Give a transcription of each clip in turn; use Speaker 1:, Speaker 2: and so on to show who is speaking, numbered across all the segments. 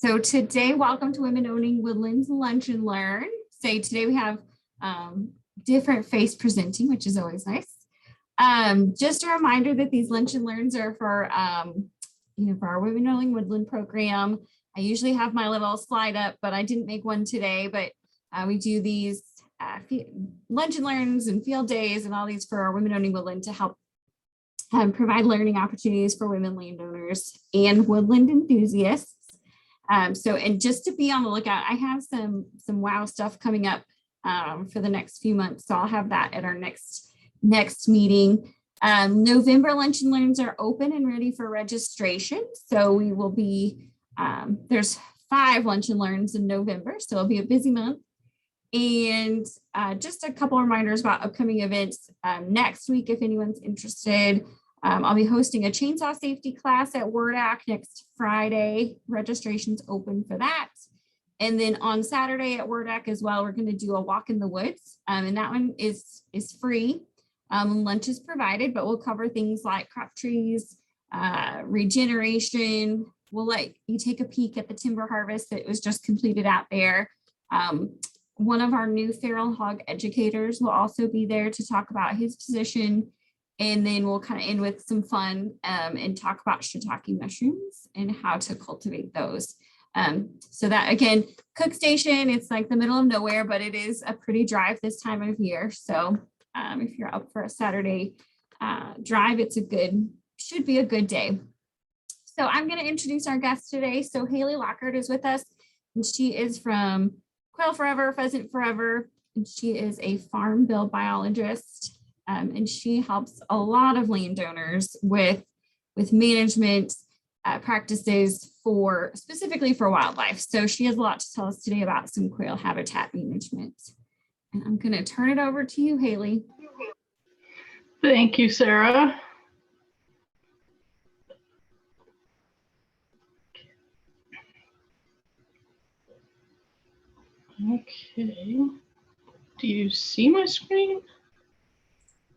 Speaker 1: So today, welcome to Women Owning Woodland's Lunch and Learn. So today we have different face presenting, which is always nice. Just a reminder that these lunch and learns are for, for our Women Owning Woodland program. I usually have my little slide up, but I didn't make one today, but we do these lunch and learns and field days and all these for our Women Owning Woodland to help provide learning opportunities for women landowners and woodland enthusiasts. And just to be on the lookout, I have some wow stuff coming up for the next few months. So I'll have that at our next meeting. November lunch and learns are open and ready for registration. So we will be, there's 5 lunch and learns in November. So it'll be a busy month. And just a couple reminders about upcoming events. Next week, if anyone's interested, I'll be hosting a chainsaw safety class at WordAC next Friday. Registration's open for that. And then on Saturday at WordAC as well, we're going to do a walk in the woods. And that one is free. Lunch is provided, but we'll cover things like crop trees, regeneration. We'll let you take a peek at the timber harvest that was just completed out there. One of our new feral hog educators will also be there to talk about his position. And then we'll kind of end with some fun and talk about shiitake mushrooms and how to cultivate those. So that, again, Cook Station, it's like the middle of nowhere, but it is a pretty drive this time of year. So if you're up for a Saturday drive, should be a good day. So I'm going to introduce our guest today. So Haley Lockhart is with us, and she is from Quail Forever, Pheasant Forever, and she is a farm bill biologist. And she helps a lot of landowners with management practices specifically for wildlife. So she has a lot to tell us today about some quail habitat management. And I'm going to turn it over to you, Haley.
Speaker 2: Thank you, Sarah. Okay. Do you see my screen?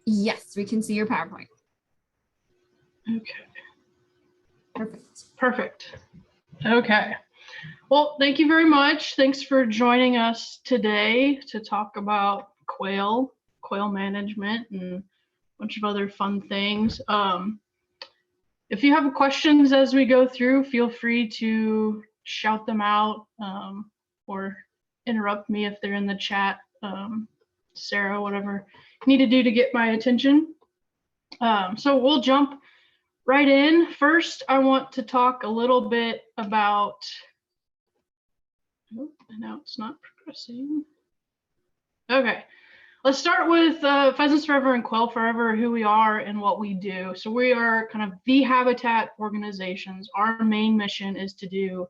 Speaker 1: Yes, we can see your PowerPoint.
Speaker 2: Okay. Perfect. Okay. Well, thank you very much. Thanks for joining us today to talk about quail management, and a bunch of other fun things. If you have questions as we go through, feel free to shout them out or interrupt me if they're in the chat. Sarah, whatever you need to do to get my attention. So we'll jump right in. First, I want to talk a little bit about, now it's not progressing. Okay, let's start with Pheasants Forever and Quail Forever, who we are and what we do. So we are kind of the habitat organizations. Our main mission is to do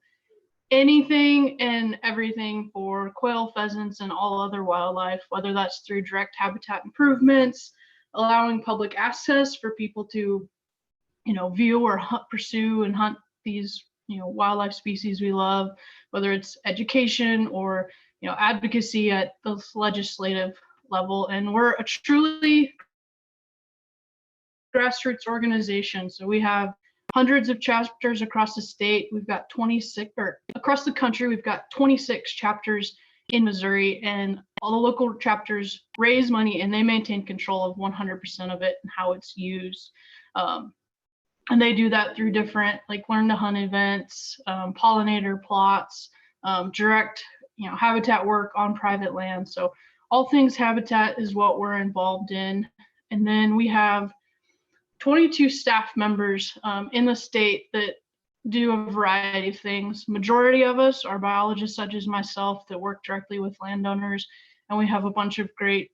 Speaker 2: anything and everything for quail, pheasants, and all other wildlife, whether that's through direct habitat improvements, allowing public access for people to, view or pursue and hunt these, wildlife species we love, whether it's education or, advocacy at the legislative level. And we're a truly grassroots organization. So we have hundreds of chapters across the state. We've got 26, or across the country, we've got 26 chapters in Missouri, and all the local chapters raise money and they maintain control of 100% of it and how it's used. And they do that through different learn to hunt events, pollinator plots, direct habitat work on private land. So all things habitat is what we're involved in. And then we have 22 staff members in the state that do a variety of things. Majority of us are biologists, such as myself, that work directly with landowners. And we have a bunch of great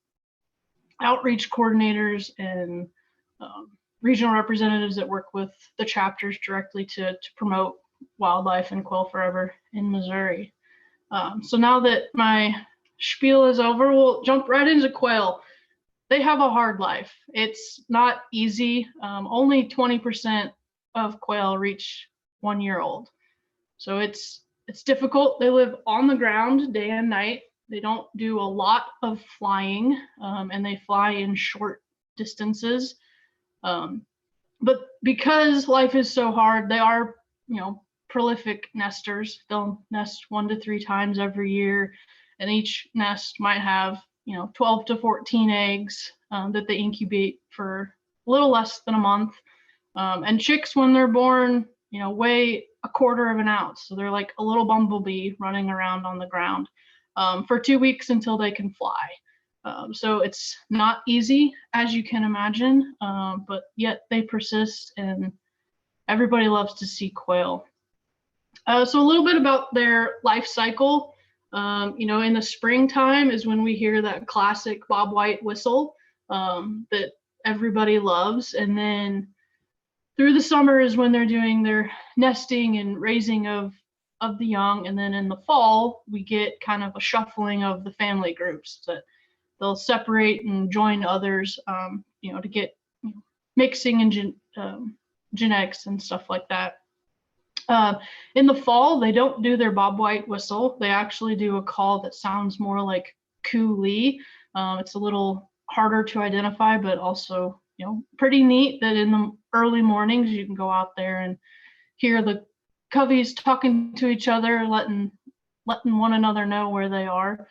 Speaker 2: outreach coordinators and regional representatives that work with the chapters directly to promote wildlife and Quail Forever in Missouri. So now that my spiel is over, we'll jump right into quail. They have a hard life. It's not easy. Only 20% of quail reach 1 year old. So it's difficult. They live on the ground day and night. They don't do a lot of flying, and they fly in short distances. But because life is so hard, they are, prolific nesters. They'll nest 1 to 3 times every year, and each nest might have 12 to 14 eggs that they incubate for a little less than a month. And chicks, when they're born, weigh 1/4 of an ounce. So they're like a little bumblebee running around on the ground for 2 weeks until they can fly. So it's not easy, as you can imagine, but yet they persist, and everybody loves to see quail. So a little bit about their life cycle. In the springtime is when we hear that classic bobwhite whistle that everybody loves. And then through the summer is when they're doing their nesting and raising of the young. And then in the fall, we get kind of a shuffling of the family groups that they'll separate and join others, to get mixing and genetics and stuff like that. In the fall, they don't do their bobwhite whistle. They actually do a call that sounds more like coo-lee. It's a little harder to identify, but also, pretty neat that in the early mornings you can go out there and hear the coveys talking to each other, letting one another know where they are.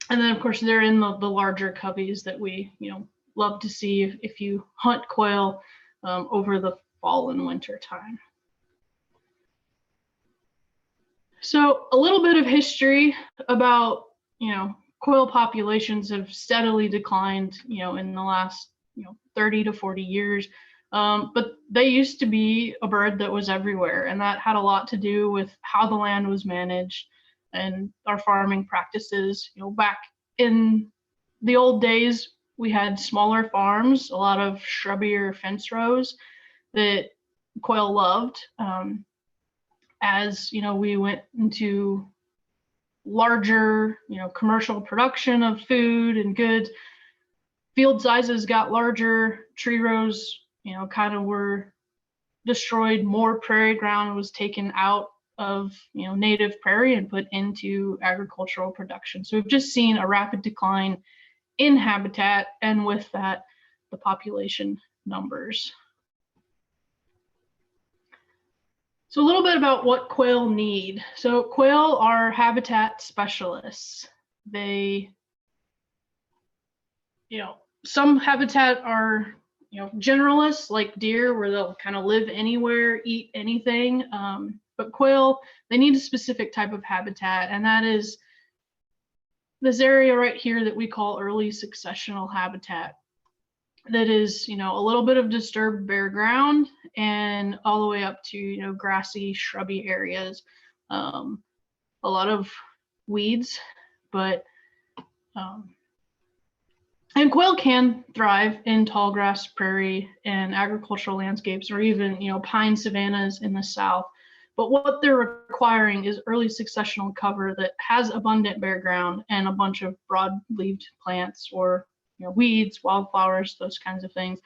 Speaker 2: And then, of course, they're in the larger coveys that we, love to see if you hunt quail over the fall and winter time. So a little bit of history about, quail populations have steadily declined, in the last, 30 to 40 years. But they used to be a bird that was everywhere, and that had a lot to do with how the land was managed and our farming practices. Back in the old days, we had smaller farms, a lot of shrubbier fence rows that quail loved. As we went into larger, commercial production of food and goods, field sizes got larger, tree rows, kind of were destroyed, more prairie ground was taken out of, native prairie and put into agricultural production. So we've just seen a rapid decline in habitat, and with that, the population numbers. So a little bit about what quail need. So quail are habitat specialists. They, some habitat are, generalists like deer, where they'll kind of live anywhere, eat anything. But quail, they need a specific type of habitat, and that is this area right here that we call early successional habitat. That is, a little bit of disturbed bare ground and all the way up to, grassy, shrubby areas. A lot of weeds, but, and quail can thrive in tall grass prairie and agricultural landscapes, or even, pine savannas in the south. But what they're requiring is early successional cover that has abundant bare ground and a bunch of broad-leaved plants, or weeds, wildflowers, those kinds of things,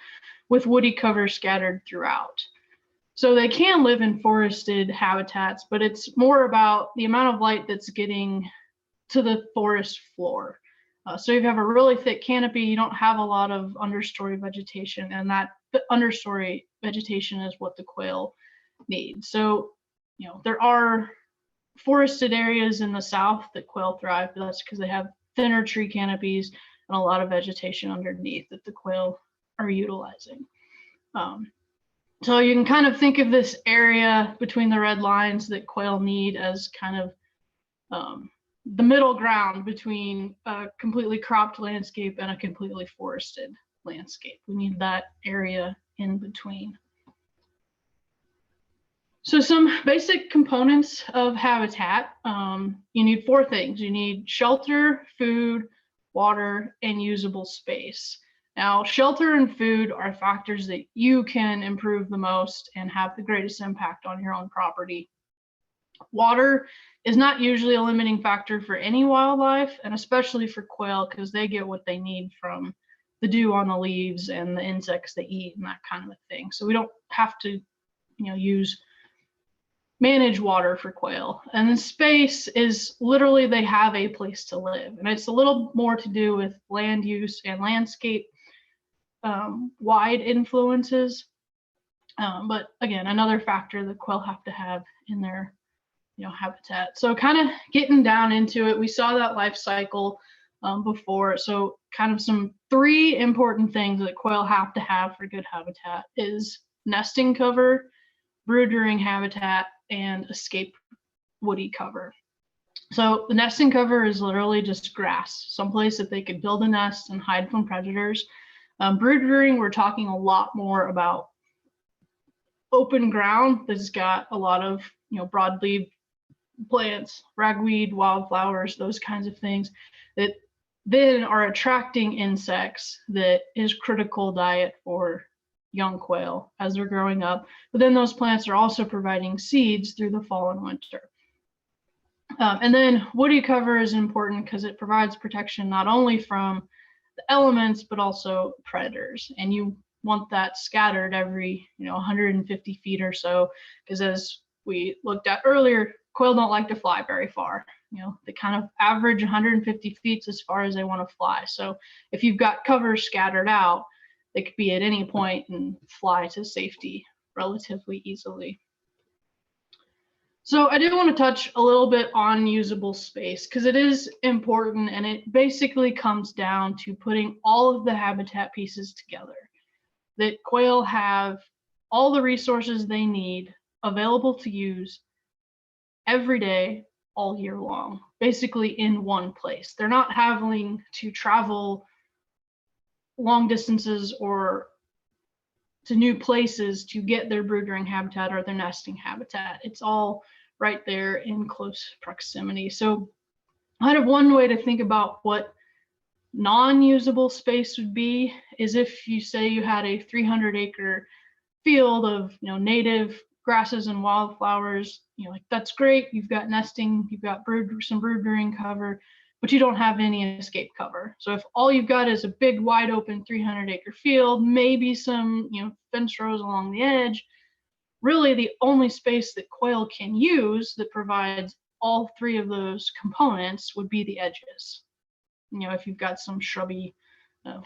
Speaker 2: with woody cover scattered throughout. So they can live in forested habitats, but it's more about the amount of light that's getting to the forest floor. So if you have a really thick canopy, you don't have a lot of understory vegetation, and that understory vegetation is what the quail need. So, there are forested areas in the south that quail thrive, but that's because they have thinner tree canopies and a lot of vegetation underneath that the quail are utilizing. So you can kind of think of this area between the red lines that quail need as kind of the middle ground between a completely cropped landscape and a completely forested landscape. We need that area in between. So some basic components of habitat, you need 4 things. You need shelter, food, water, and usable space. Now, shelter and food are factors that you can improve the most and have the greatest impact on your own property. Water is not usually a limiting factor for any wildlife, and especially for quail, because they get what they need from the dew on the leaves and the insects they eat and that kind of a thing. So we don't have to, manage water for quail. And then space is literally they have a place to live, and it's a little more to do with land use and landscape wide influences. But again, another factor that quail have to have in their habitat. So kind of getting down into it, we saw that life cycle before. So kind of some 3 important things that quail have to have for good habitat is nesting cover, brood-rearing habitat, and escape woody cover. So the nesting cover is literally just grass, someplace that they could build a nest and hide from predators. Brood rearing, we're talking a lot more about open ground that's got a lot of broadleaf plants, ragweed, wildflowers, those kinds of things that then are attracting insects that is critical diet for young quail as they're growing up. But then those plants are also providing seeds through the fall and winter. And then woody cover is important because it provides protection not only from the elements, but also predators. And you want that scattered every 150 feet or so, because as we looked at earlier, quail don't like to fly very far. They kind of average 150 feet as far as they want to fly. So if you've got cover scattered out, they could be at any point and fly to safety relatively easily. So I did want to touch a little bit on usable space because it is important, and it basically comes down to putting all of the habitat pieces together. That quail have all the resources they need available to use every day, all year long, basically in one place. They're not having to travel long distances or to new places to get their brood-rearing habitat or their nesting habitat. It's all right there in close proximity. So kind of one way to think about what non-usable space would be is if you say you had a 300-acre field of native grasses and wildflowers, like that's great. You've got nesting, you've got some brood rearing cover, but you don't have any escape cover. So if all you've got is a big wide open 300-acre field, maybe some fence rows along the edge, really the only space that quail can use that provides all 3 of those components would be the edges. If you've got some shrubby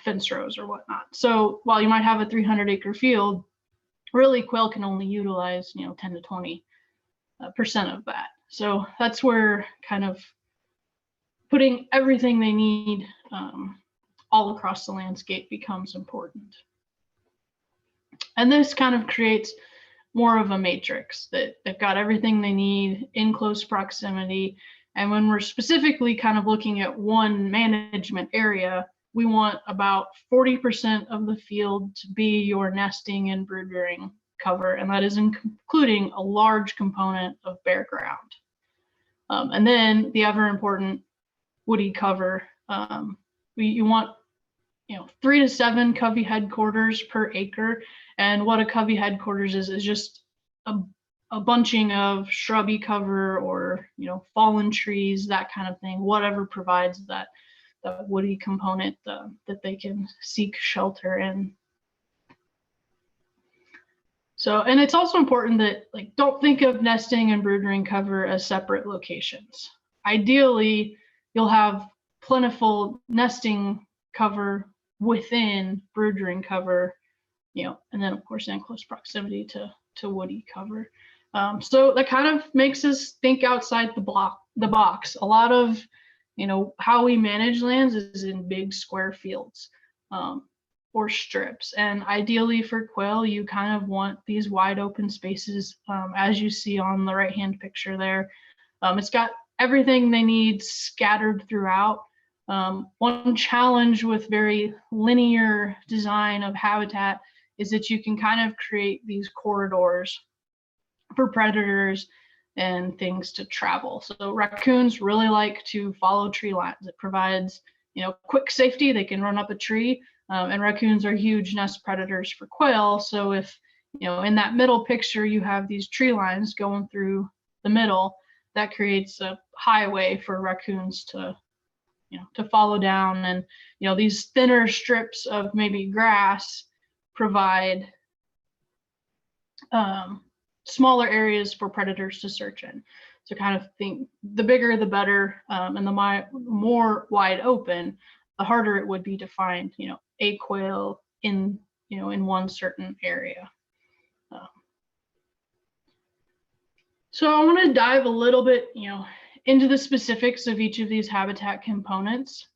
Speaker 2: fence rows or whatnot. So while you might have a 300-acre field, really quail can only utilize 10 to 20% of that. So that's where kind of putting everything they need all across the landscape becomes important. And this kind of creates more of a matrix that they've got everything they need in close proximity. And when we're specifically kind of looking at one management area, we want about 40% of the field to be your nesting and brood rearing cover, and that is including a large component of bare ground. And then the ever important woody cover. You want 3 to 7 covey headquarters per acre, and what a covey headquarters is just a bunching of shrubby cover or fallen trees, that kind of thing, whatever provides that woody component that they can seek shelter in. So, and it's also important that don't think of nesting and brood rearing cover as separate locations. Ideally, you'll have plentiful nesting cover within brood rearing cover, and then of course in close proximity to woody cover. So that kind of makes us think outside the box. A lot of how we manage lands is in big square fields or strips, and ideally for quail you kind of want these wide open spaces, as you see on the right hand picture there. It's got everything they need scattered throughout. One challenge with very linear design of habitat is that you can kind of create these corridors for predators and things to travel. So raccoons really like to follow tree lines. It provides quick safety. They can run up a tree, and raccoons are huge nest predators for quail. So if in that middle picture you have these tree lines going through the middle, that creates a highway for raccoons to follow down. And these thinner strips of maybe grass provide smaller areas for predators to search in. So kind of think the bigger the better, and the more wide open, the harder it would be to find a quail in in one certain area. So I want to dive a little bit, into the specifics of each of these habitat components.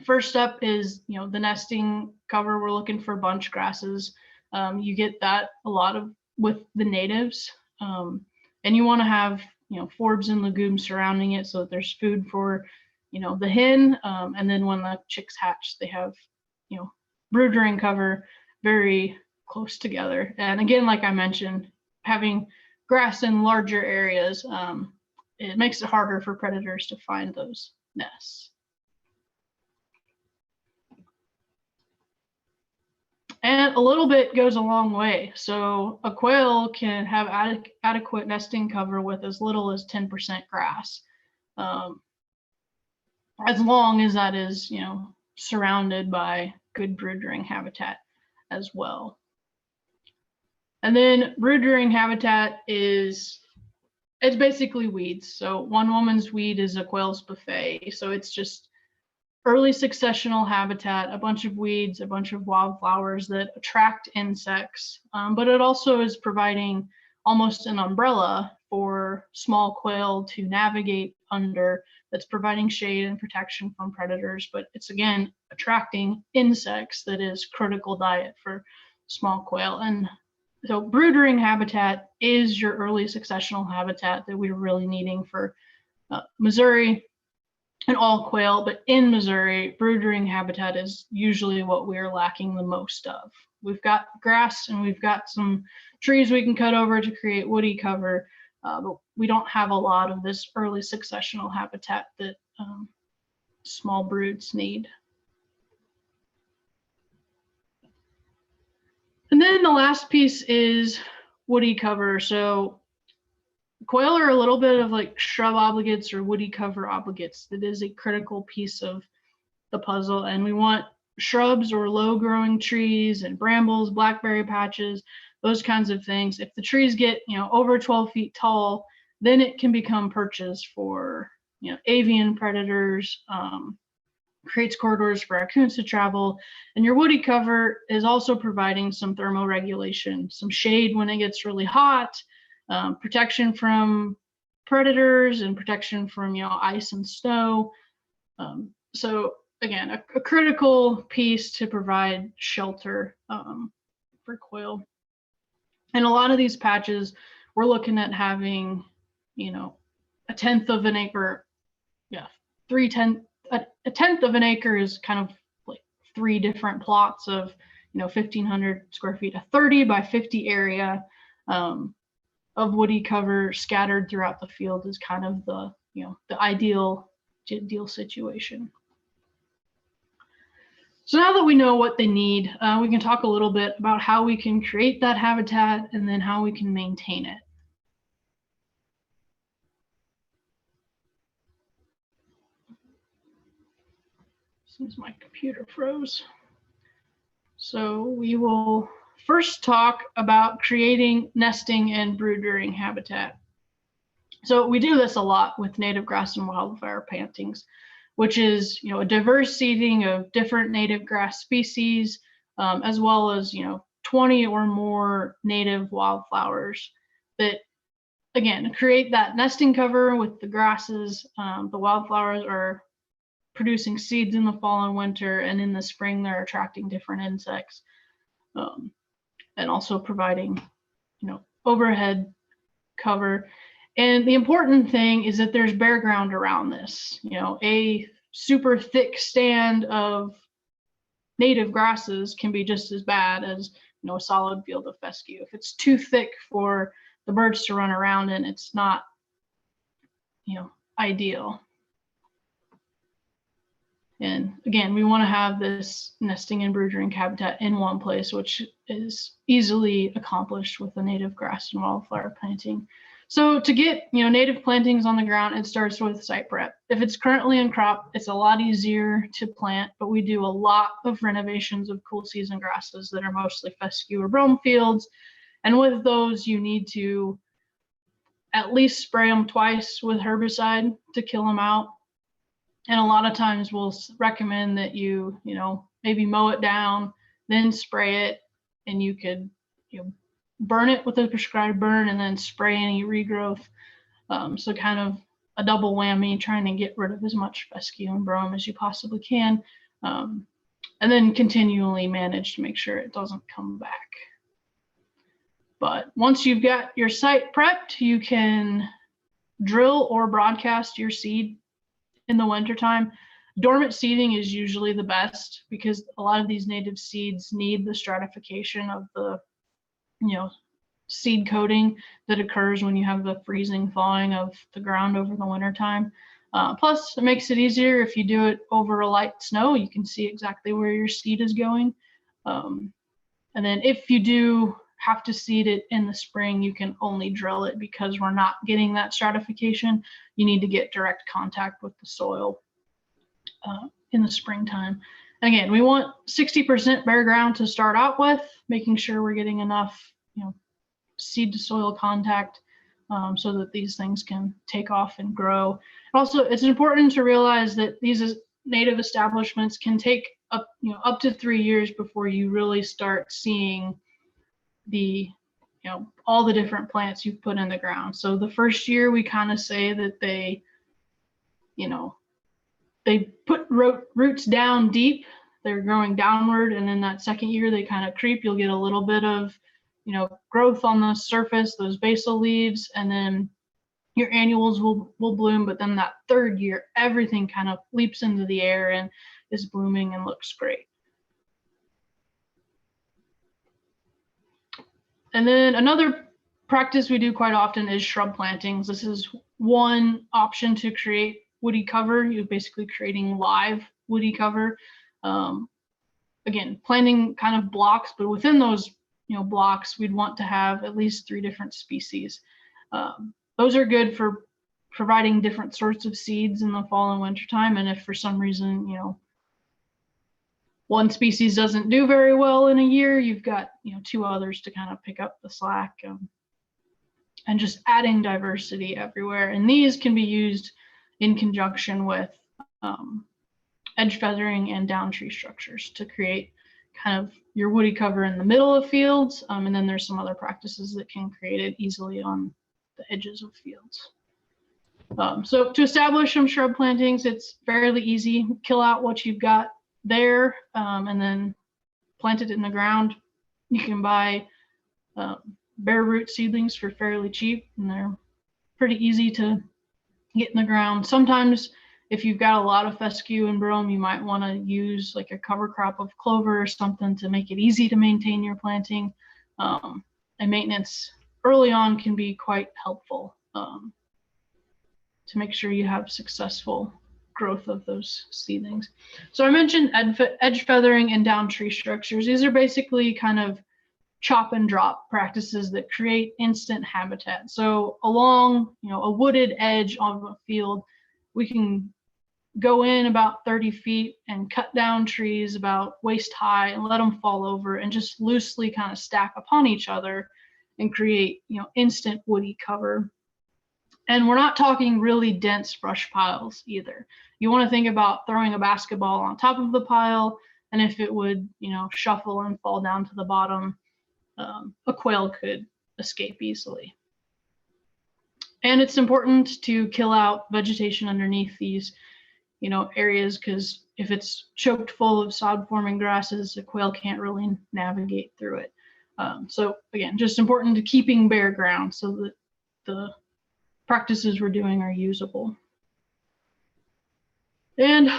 Speaker 2: First up is, the nesting cover. We're looking for bunch grasses. You get that a lot of with the natives, and you want to have, forbs and legumes surrounding it so that there's food for, the hen, and then when the chicks hatch, they have, brood rearing cover very close together. And again, like I mentioned, having grass in larger areas, it makes it harder for predators to find those nests. And a little bit goes a long way. So a quail can have adequate nesting cover with as little as 10% grass, as long as that is, surrounded by good brood rearing habitat as well. And then brood rearing habitat it's basically weeds. So one woman's weed is a quail's buffet. So it's just early successional habitat, a bunch of weeds, a bunch of wildflowers that attract insects, but it also is providing almost an umbrella for small quail to navigate under, that's providing shade and protection from predators, but it's again attracting insects that is critical diet for small quail. And so brood rearing habitat is your early successional habitat that we're really needing for Missouri and all quail, but in Missouri, brood rearing habitat is usually what we're lacking the most of. We've got grass and we've got some trees we can cut over to create woody cover, but we don't have a lot of this early successional habitat that small broods need. And then the last piece is woody cover. So quail are a little bit of like shrub obligates or woody cover obligates. That is a critical piece of the puzzle. And we want shrubs or low growing trees and brambles, blackberry patches, those kinds of things. If the trees get, over 12 feet tall, then it can become perches for, avian predators, creates corridors for raccoons to travel. And your woody cover is also providing some thermoregulation, some shade when it gets really hot, protection from predators and protection from, ice and snow. So again, a critical piece to provide shelter for quail. And a lot of these patches, we're looking at having, a tenth of an acre. Yeah, a tenth of an acre is kind of like 3 different plots of, 1,500 square feet, a 30 by 50 area of woody cover scattered throughout the field is kind of the, the ideal situation. So now that we know what they need, we can talk a little bit about how we can create that habitat and then how we can maintain it. Since my computer froze. So we will first talk about creating nesting and brood rearing habitat. So we do this a lot with native grass and wildflower plantings, which is, a diverse seeding of different native grass species, as well as, 20 or more native wildflowers that, again, create that nesting cover with the grasses. The wildflowers are producing seeds in the fall and winter, and in the spring they're attracting different insects, and also providing, overhead cover. And the important thing is that there's bare ground around this. A super thick stand of native grasses can be just as bad as, a solid field of fescue. If it's too thick for the birds to run around in, it's not, ideal. And again, we want to have this nesting and brood rearing habitat in one place, which is easily accomplished with a native grass and wildflower planting. So to get, native plantings on the ground, it starts with site prep. If it's currently in crop, it's a lot easier to plant, but we do a lot of renovations of cool season grasses that are mostly fescue or brome fields. And with those, you need to at least spray them twice with herbicide to kill them out. And a lot of times we'll recommend that you, maybe mow it down, then spray it, and you could, burn it with a prescribed burn and then spray any regrowth. So kind of a double whammy, trying to get rid of as much fescue and brome as you possibly can. And then continually manage to make sure it doesn't come back. But once you've got your site prepped, you can drill or broadcast your seed in the wintertime. Dormant seeding is usually the best because a lot of these native seeds need the stratification of the, seed coating that occurs when you have the freezing thawing of the ground over the wintertime. Plus, it makes it easier if you do it over a light snow. You can see exactly where your seed is going. And then if you do have to seed it in the spring, you can only drill it because we're not getting that stratification. You need to get direct contact with the soil in the springtime. And again, we want 60% bare ground to start out with, making sure we're getting enough, seed to soil contact so that these things can take off and grow. Also, it's important to realize that these native establishments can take up to 3 years before you really start seeing the all the different plants you've put in the ground. So the first year we kind of say that they put roots down deep, they're growing downward, and then that second year they kind of creep. You'll get a little bit of growth on the surface, those basal leaves, and then your annuals will bloom. But then that third year, everything kind of leaps into the air and is blooming and looks great. And then another practice we do quite often is shrub plantings. This is one option to create woody cover. You're basically creating live woody cover. Again, planting kind of blocks, but within those blocks, we'd want to have at least 3 different species. Those are good for providing different sorts of seeds in the fall and winter time. And if for some reason, one species doesn't do very well in a year, you've got 2 others to kind of pick up the slack, and just adding diversity everywhere. And these can be used in conjunction with edge feathering and down tree structures to create kind of your woody cover in the middle of fields. And then there's some other practices that can create it easily on the edges of fields. So to establish some shrub plantings, it's fairly easy. Kill out what you've got there, and then plant it in the ground. You can buy bare root seedlings for fairly cheap, and they're pretty easy to get in the ground. Sometimes if you've got a lot of fescue and brome, you might want to use like a cover crop of clover or something to make it easy to maintain your planting. And maintenance early on can be quite helpful to make sure you have successful growth of those seedlings. So I mentioned edge feathering and down tree structures. These are basically kind of chop and drop practices that create instant habitat. So along a wooded edge of a field, we can go in about 30 feet and cut down trees about waist high and let them fall over and just loosely kind of stack upon each other and create instant woody cover. And we're not talking really dense brush piles either. You want to think about throwing a basketball on top of the pile, and if it would, shuffle and fall down to the bottom, a quail could escape easily. And it's important to kill out vegetation underneath these, areas, because if it's choked full of sod-forming grasses, a quail can't really navigate through it. So again, just important to keeping bare ground so that the practices we're doing are usable. And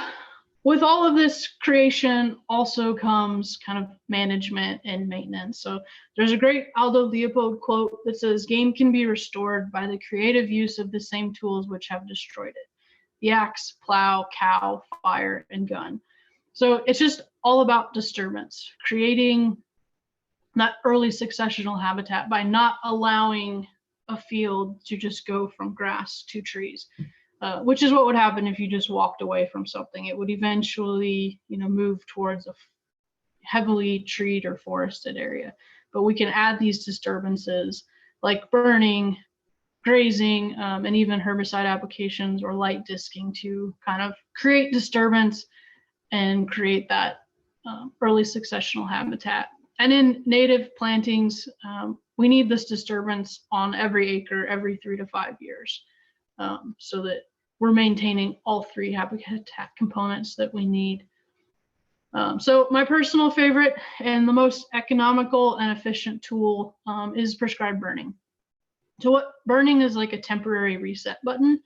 Speaker 2: with all of this creation also comes kind of management and maintenance. So there's a great Aldo Leopold quote that says, "Game can be restored by the creative use of the same tools which have destroyed it: the axe, plow, cow, fire, and gun." So it's just all about disturbance, creating that early successional habitat by not allowing a field to just go from grass to trees, which is what would happen if you just walked away from something. It would eventually, move towards a heavily treed or forested area. But we can add these disturbances like burning, grazing, and even herbicide applications or light disking to kind of create disturbance and create that early successional habitat. And in native plantings, we need this disturbance on every acre every 3 to 5 years, so that we're maintaining all 3 habitat components that we need. So my personal favorite and the most economical and efficient tool is prescribed burning. So what burning is like a temporary reset button.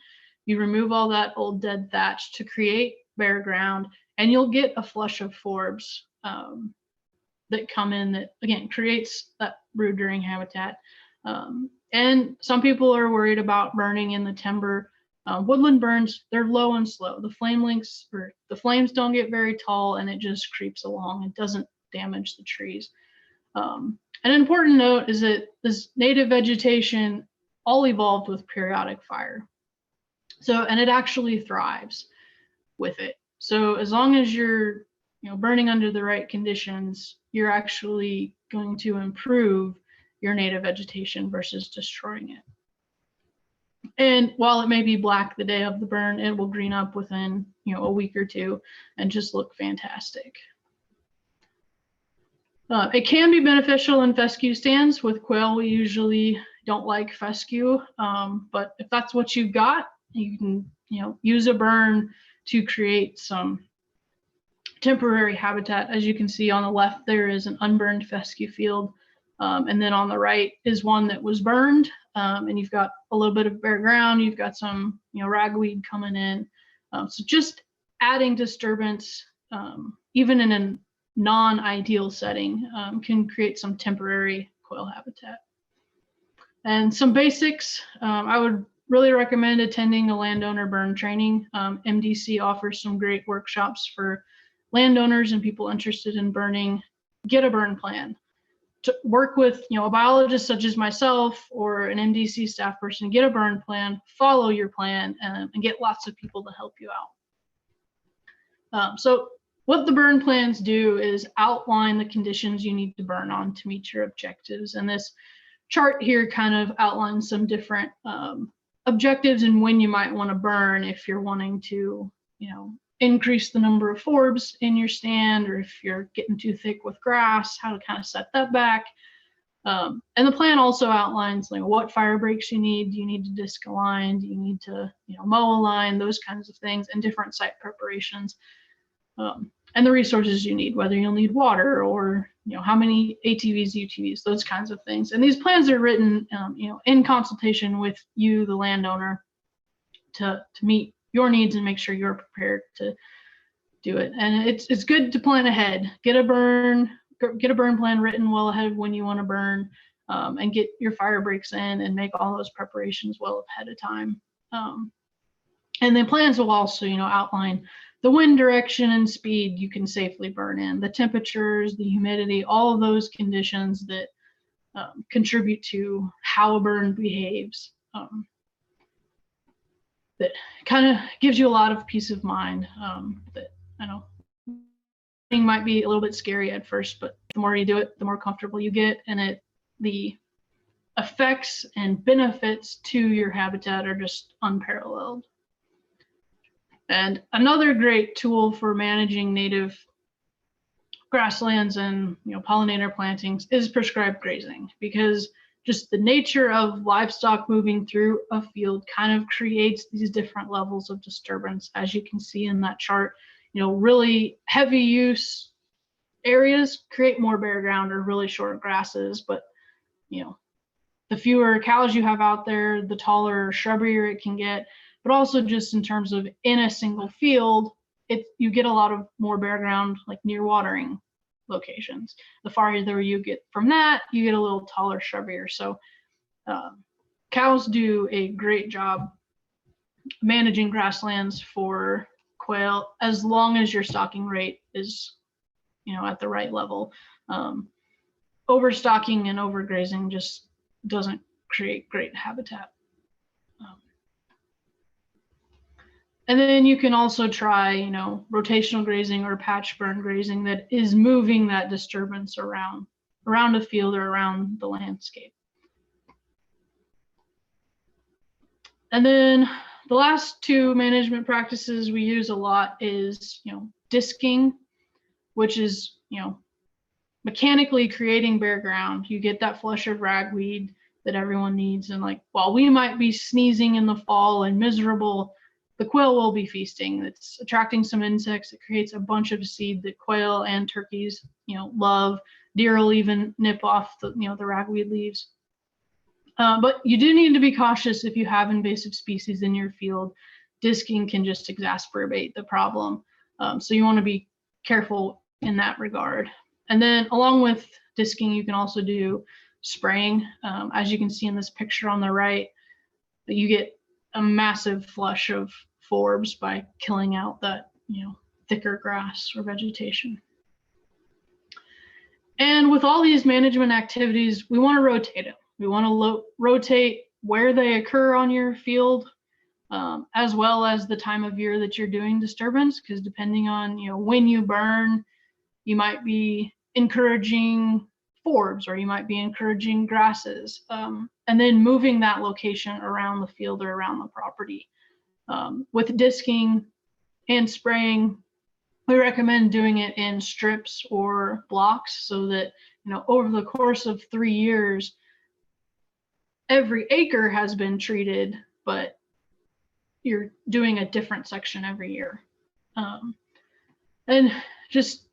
Speaker 2: You remove all that old dead thatch to create bare ground, and you'll get a flush of forbs that come in that, again, creates that brood rearing habitat. And some people are worried about burning in the timber. Woodland burns, they're low and slow. The flame lengths, or the flames don't get very tall, and it just creeps along. It doesn't damage the trees. An important note is that this native vegetation all evolved with periodic fire. So, and it actually thrives with it. So as long as you're, burning under the right conditions, you're actually going to improve your native vegetation versus destroying it. And while it may be black the day of the burn, it will green up within, a week or two and just look fantastic. It can be beneficial in fescue stands. With quail, we usually don't like fescue, but if that's what you've got, you can, use a burn to create some temporary habitat. As you can see on the left, there is an unburned fescue field. And then on the right is one that was burned. And you've got a little bit of bare ground. You've got some, ragweed coming in. So just adding disturbance, even in a non-ideal setting, can create some temporary quail habitat. And some basics, I would really recommend attending a landowner burn training. MDC offers some great workshops for landowners and people interested in burning. Get a burn plan. To work with, a biologist such as myself or an MDC staff person, get a burn plan, follow your plan, and get lots of people to help you out. So what the burn plans do is outline the conditions you need to burn on to meet your objectives. And this chart here kind of outlines some different objectives and when you might want to burn if you're wanting to, increase the number of forbs in your stand, or if you're getting too thick with grass, how to kind of set that back. And the plan also outlines what fire breaks you need. Do you need to disc align? Do you need to, mow a line? Those kinds of things, and different site preparations. And the resources you need, whether you'll need water or, how many ATVs, UTVs, those kinds of things. And these plans are written, in consultation with you, the landowner, to meet your needs and make sure you're prepared to do it. And it's good to plan ahead. Get a burn plan written well ahead of when you want to burn, and get your fire breaks in and make all those preparations well ahead of time. And the plans will also, outline the wind direction and speed you can safely burn in, the temperatures, the humidity, all of those conditions that contribute to how a burn behaves. That kind of gives you a lot of peace of mind. That I know burning might be a little bit scary at first, but the more you do it, the more comfortable you get, and the effects and benefits to your habitat are just unparalleled. And another great tool for managing native grasslands and pollinator plantings is prescribed grazing, because just the nature of livestock moving through a field kind of creates these different levels of disturbance, as you can see in that chart. Really heavy use areas create more bare ground or really short grasses, but the fewer cows you have out there, the taller, shrubbier it can get. But also just in terms of in a single field, you get a lot of more bare ground, like near watering locations. The farther you get from that, you get a little taller, shrubbier. So cows do a great job managing grasslands for quail, as long as your stocking rate is, at the right level. Overstocking and overgrazing just doesn't create great habitat. And then you can also try, rotational grazing or patch burn grazing that is moving that disturbance around a field or around the landscape. And then the last two management practices we use a lot is, disking, which is, mechanically creating bare ground. You get that flush of ragweed that everyone needs. And like, while we might be sneezing in the fall and miserable, the quail will be feasting. It's attracting some insects. It creates a bunch of seed that quail and turkeys, love. Deer will even nip off the ragweed leaves. But you do need to be cautious if you have invasive species in your field. Disking can just exacerbate the problem. So you want to be careful in that regard. And then along with disking, you can also do spraying. As you can see in this picture on the right, you get a massive flush of forbs by killing out that thicker grass or vegetation. And with all these management activities, we want to rotate them. We want to rotate where they occur on your field, as well as the time of year that you're doing disturbance, because depending on when you burn, you might be encouraging forbs or you might be encouraging grasses, and then moving that location around the field or around the property. With disking and spraying, we recommend doing it in strips or blocks so that over the course of 3 years, every acre has been treated, but you're doing a different section every year. And just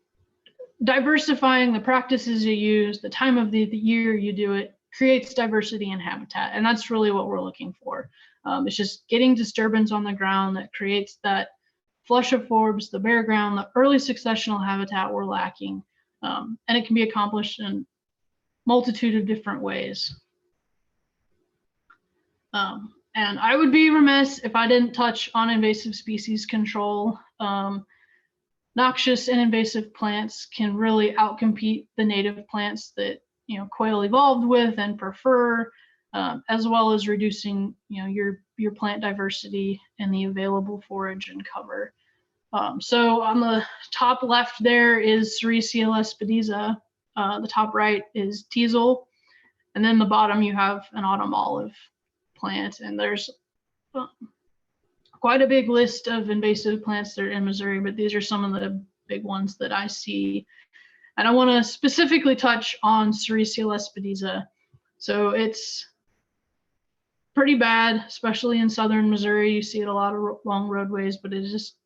Speaker 2: diversifying the practices you use, the time of the year you do it, creates diversity in habitat. And that's really what we're looking for. It's just getting disturbance on the ground that creates that flush of forbs, the bare ground, the early successional habitat we're lacking. And it can be accomplished in multitude of different ways. And I would be remiss if I didn't touch on invasive species control. Noxious and invasive plants can really outcompete the native plants that quail evolved with and prefer, as well as reducing your plant diversity and the available forage and cover. So on the top left there is Sericea lespedeza. The top right is teasel, and then the bottom you have an autumn olive plant. And there's quite a big list of invasive plants that are in Missouri, but these are some of the big ones that I see. And I want to specifically touch on Sericea lespedeza. So it's pretty bad, especially in southern Missouri. You see it a lot of long roadways, but it is just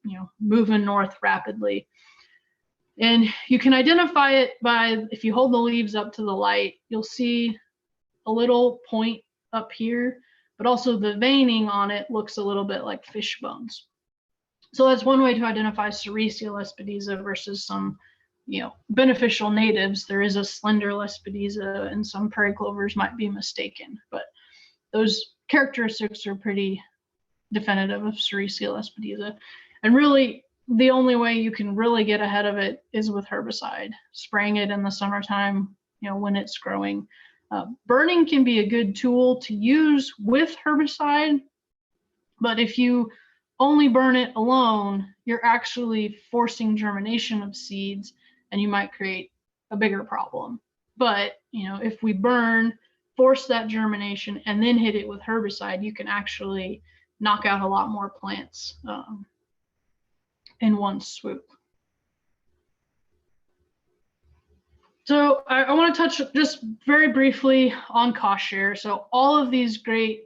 Speaker 2: moving north rapidly. And you can identify it by, if you hold the leaves up to the light, you'll see a little point up here, but also the veining on it looks a little bit like fish bones. So that's one way to identify Sericea lespedeza versus some beneficial natives. There is a slender lespedeza, and some prairie clovers might be mistaken, but those characteristics are pretty definitive of Sericea lespedeza. And really, the only way you can really get ahead of it is with herbicide, spraying it in the summertime, when it's growing. Burning can be a good tool to use with herbicide, but if you only burn it alone, you're actually forcing germination of seeds, and you might create a bigger problem. But if we burn, force that germination, and then hit it with herbicide, you can actually knock out a lot more plants in one swoop. So I want to touch just very briefly on cost share. So all of these great,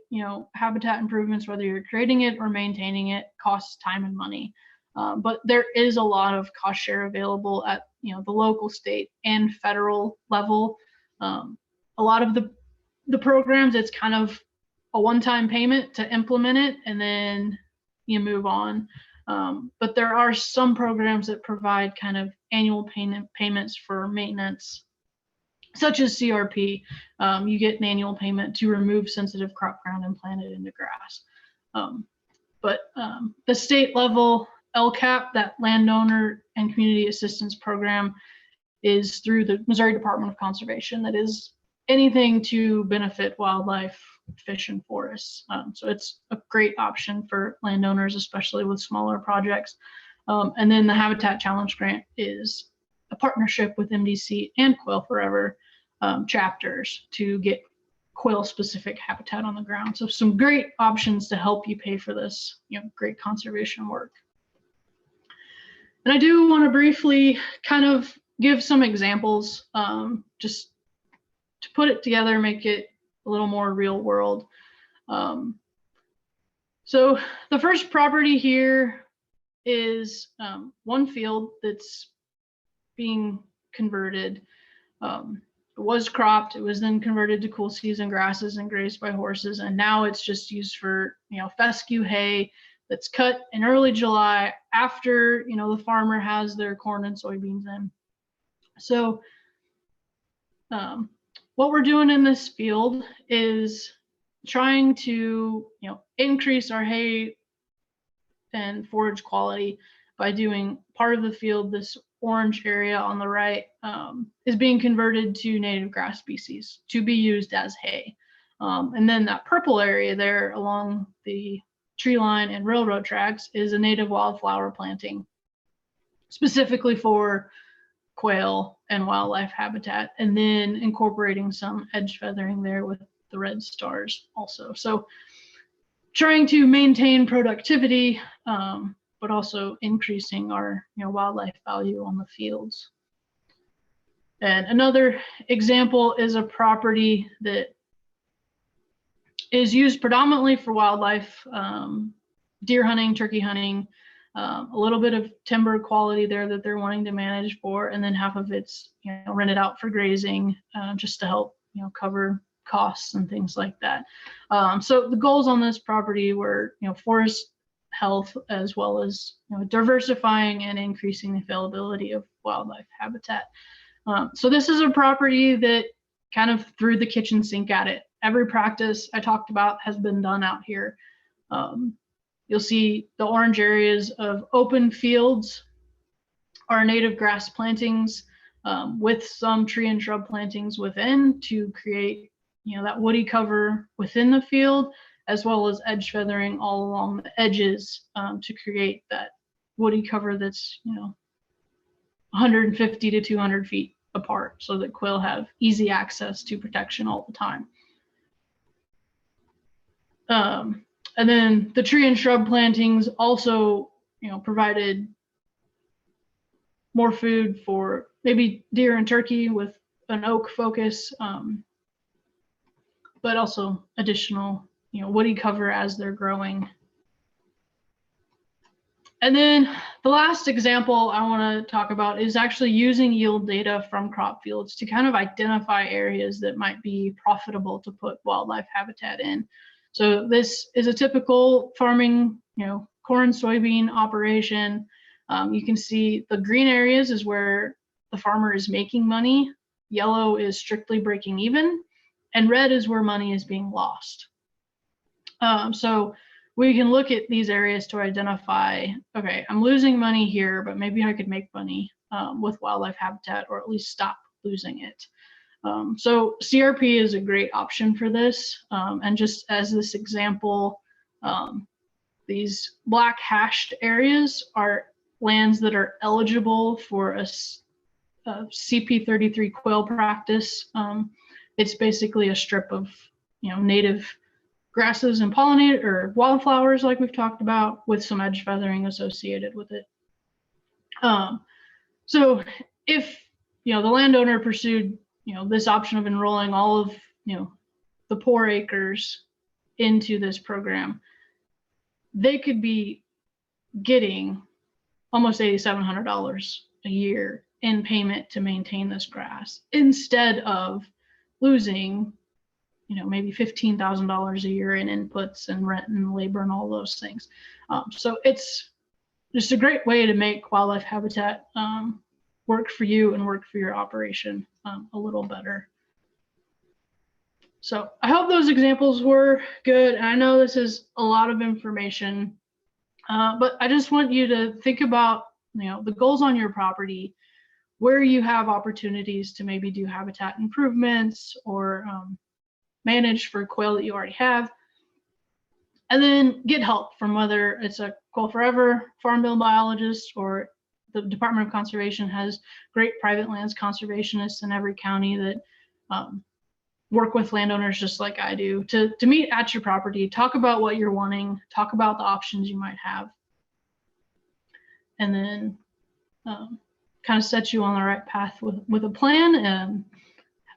Speaker 2: habitat improvements, whether you're creating it or maintaining it, costs time and money. But there is a lot of cost share available at the local, state, and federal level. A lot of the programs, it's kind of a one-time payment to implement it, and then you move on. But there are some programs that provide kind of annual payments for maintenance, such as CRP. You get an annual payment to remove sensitive crop ground and plant it into grass. But the state level LCAP, that landowner and community assistance program, is through the Missouri Department of Conservation. That is anything to benefit wildlife, fish, and forests. So it's a great option for landowners, especially with smaller projects. And then the Habitat Challenge Grant is a partnership with MDC and Quail Forever chapters to get quail-specific habitat on the ground. So some great options to help you pay for this, great conservation work. And I do want to briefly kind of give some examples, just to put it together, make it a little more real world. So the first property here is one field that's being converted. It was cropped, it was then converted to cool season grasses and grazed by horses, and now it's just used for, fescue hay that's cut in early July after, the farmer has their corn and soybeans in. So what we're doing in this field is trying to, increase our hay and forage quality by doing part of the field, this orange area on the right, is being converted to native grass species to be used as hay. And then that purple area there along the tree line and railroad tracks is a native wildflower planting, specifically for quail and wildlife habitat, and then incorporating some edge feathering there with the red stars also. So trying to maintain productivity, but also increasing our wildlife value on the fields. And another example is a property that is used predominantly for wildlife, deer hunting, turkey hunting, a little bit of timber quality there that they're wanting to manage for, and then half of it's rented out for grazing, just to help cover costs and things like that. So the goals on this property were forest health, as well as diversifying and increasing the availability of wildlife habitat. So this is a property that kind of threw the kitchen sink at it. Every practice I talked about has been done out here. You'll see the orange areas of open fields are native grass plantings, with some tree and shrub plantings within to create that woody cover within the field, as well as edge feathering all along the edges, to create that woody cover that's 150 to 200 feet apart, so that quail have easy access to protection all the time. And then the tree and shrub plantings also provided more food for maybe deer and turkey with an oak focus, but also additional woody cover as they're growing. And then the last example I want to talk about is actually using yield data from crop fields to kind of identify areas that might be profitable to put wildlife habitat in. So this is a typical farming, corn, soybean operation. You can see the green areas is where the farmer is making money. Yellow is strictly breaking even, and red is where money is being lost. So we can look at these areas to identify, okay, I'm losing money here, but maybe I could make money with wildlife habitat, or at least stop losing it. So CRP is a great option for this. And just as this example, these black hashed areas are lands that are eligible for a CP33 quail practice. It's basically a strip of native grasses and pollinator or wildflowers, like we've talked about, with some edge feathering associated with it. So if the landowner pursued this option of enrolling all of the poor acres into this program, they could be getting almost $8,700 a year in payment to maintain this grass, instead of losing maybe $15,000 a year in inputs and rent and labor and all those things. So it's just a great way to make wildlife habitat work for you and work for your operation a little better. So I hope those examples were good. And I know this is a lot of information, but I just want you to think about the goals on your property, where you have opportunities to maybe do habitat improvements or manage for quail that you already have, and then get help from whether it's a Quail Forever farm bill biologist, or the Department of Conservation has great private lands conservationists in every county that work with landowners just like I do, to meet at your property, talk about what you're wanting, talk about the options you might have, and then kind of set you on the right path with a plan and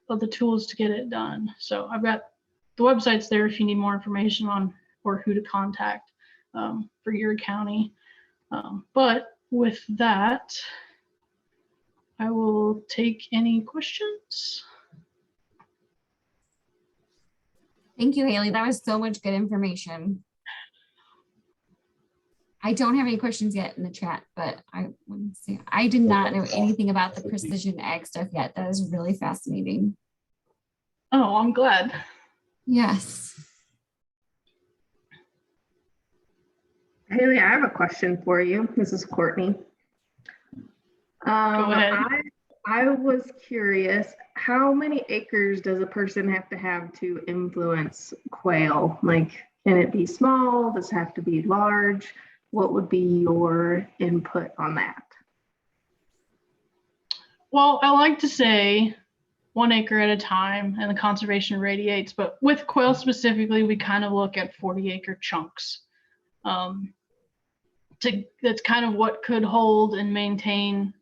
Speaker 2: the tools to get it done. So I've got the websites there if you need more information on or who to contact for your county. But with that, I will take any questions.
Speaker 1: Thank you, Haley. That was so much good information. I don't have any questions yet in the chat, but I want to say I did not know anything about the precision ag stuff yet. That is really fascinating.
Speaker 2: Oh, I'm glad.
Speaker 1: Yes.
Speaker 3: Haley, I have a question for you. This is Courtney.
Speaker 2: Go ahead.
Speaker 3: I was curious, how many acres does a person have to influence quail? Like, can it be small? Does it have to be large? What would be your input on that?
Speaker 2: Well, I like to say 1 acre at a time, and the conservation radiates, but with quail specifically, we kind of look at 40-acre chunks. That's kind of what could hold and maintain,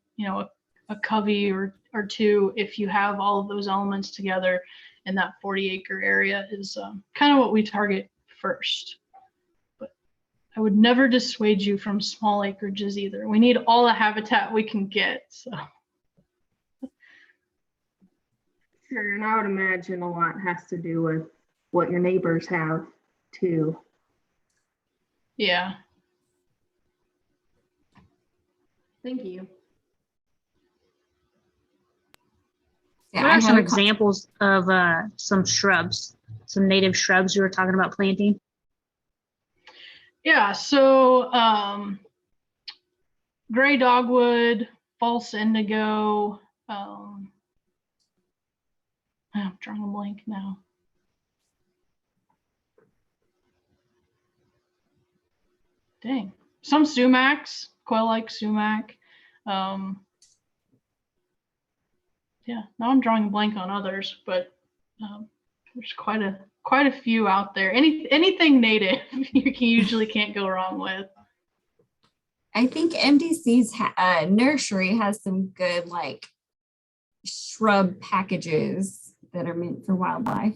Speaker 2: a covey or two if you have all of those elements together, and that 40-acre area is kind of what we target first. But I would never dissuade you from small acreages either. We need all the habitat we can get. So.
Speaker 3: Sure, and I would imagine a lot has to do with what your neighbors have too.
Speaker 2: Yeah.
Speaker 3: Thank you.
Speaker 1: Yeah,
Speaker 4: What
Speaker 1: I
Speaker 4: are some
Speaker 1: have
Speaker 4: examples of some shrubs, some native shrubs you were talking about planting?
Speaker 2: Yeah, so gray dogwood, false indigo, I'm drawing a blank now. Dang. Some sumacs, quail-like sumac. Yeah, now I'm drawing a blank on others, but there's quite a few out there. Anything native you usually can't go wrong with.
Speaker 1: I think MDC's nursery has some good like shrub packages that are meant for wildlife.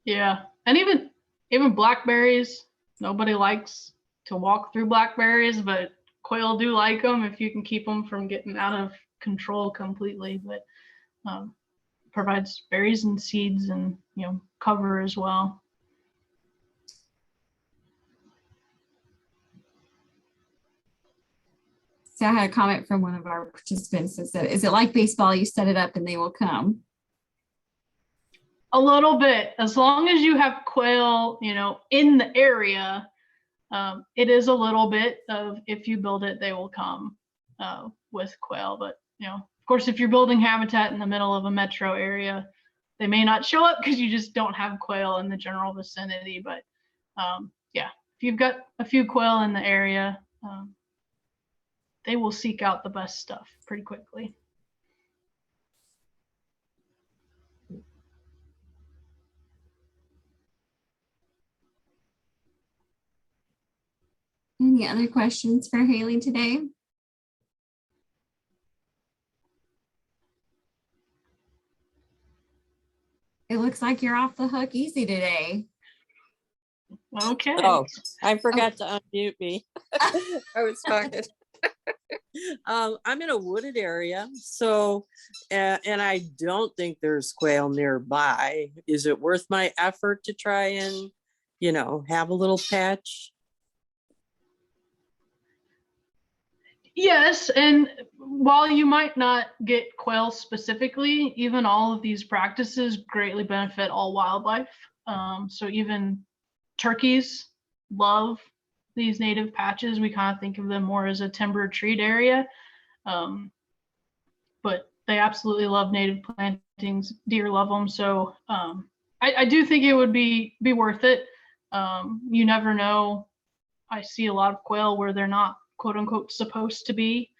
Speaker 2: Yeah, and even blackberries. Nobody likes to walk through blackberries, but quail do like them if you can keep them from getting out of control completely. But provides berries and seeds and cover as well.
Speaker 1: So I had a comment from one of our participants that said, "Is it like baseball? You set it up and they will come."
Speaker 2: A little bit, as long as you have quail, in the area, it is a little bit of if you build it, they will come with quail. But of course, if you're building habitat in the middle of a metro area, they may not show up because you just don't have quail in the general vicinity. But yeah, if you've got a few quail in the area, they will seek out the best stuff pretty quickly.
Speaker 1: Any other questions for Haley today? It looks like you're off the hook easy today.
Speaker 2: Okay.
Speaker 5: Oh, I forgot to unmute me. I was talking. I'm in a wooded area, so, and I don't think there's quail nearby. Is it worth my effort to try and, have a little patch?
Speaker 2: Yes, and while you might not get quail specifically, even all of these practices greatly benefit all wildlife. So even turkeys love these native patches. We kind of think of them more as a timber treat area, but they absolutely love native plantings. Deer love them. So I do think it would be worth it. You never know. I see a lot of quail where they're not quote unquote supposed to be.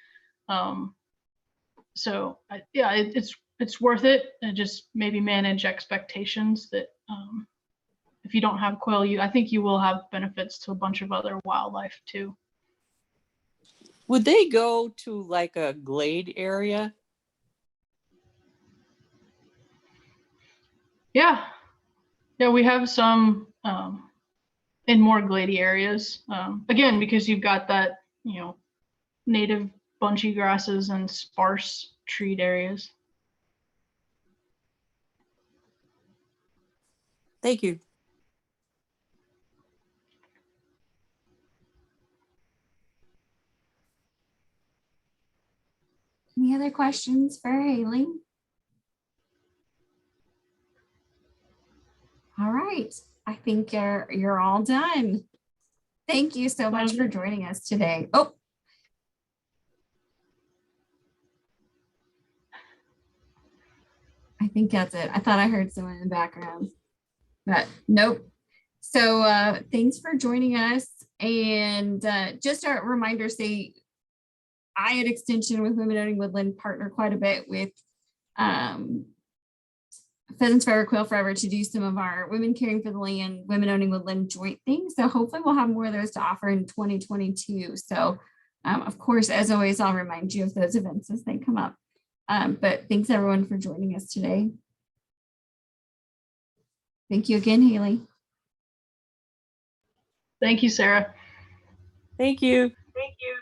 Speaker 2: So yeah, it's worth it, and just maybe manage expectations that if you don't have quail, I think you will have benefits to a bunch of other wildlife too.
Speaker 5: Would they go to like a glade area?
Speaker 2: Yeah. Yeah, we have some in more glady areas. Again, because you've got that, native bunchy grasses and sparse treed areas.
Speaker 5: Thank you.
Speaker 1: Any other questions for Haley? All right, I think you're all done. Thank you so much for joining us today. Oh, I think that's it. I thought I heard someone in the background, but nope. So thanks for joining us. And just a reminder, I at Extension with Women Owning Woodland partner quite a bit with Pheasants Forever, Quail Forever to do some of our Women Caring for the Land, Women Owning Woodland joint things. So hopefully we'll have more of those to offer in 2022. So of course, as always, I'll remind you of those events as they come up. But thanks everyone for joining us today. Thank you again, Haley.
Speaker 2: Thank you, Sarah.
Speaker 5: Thank you.
Speaker 2: Thank you.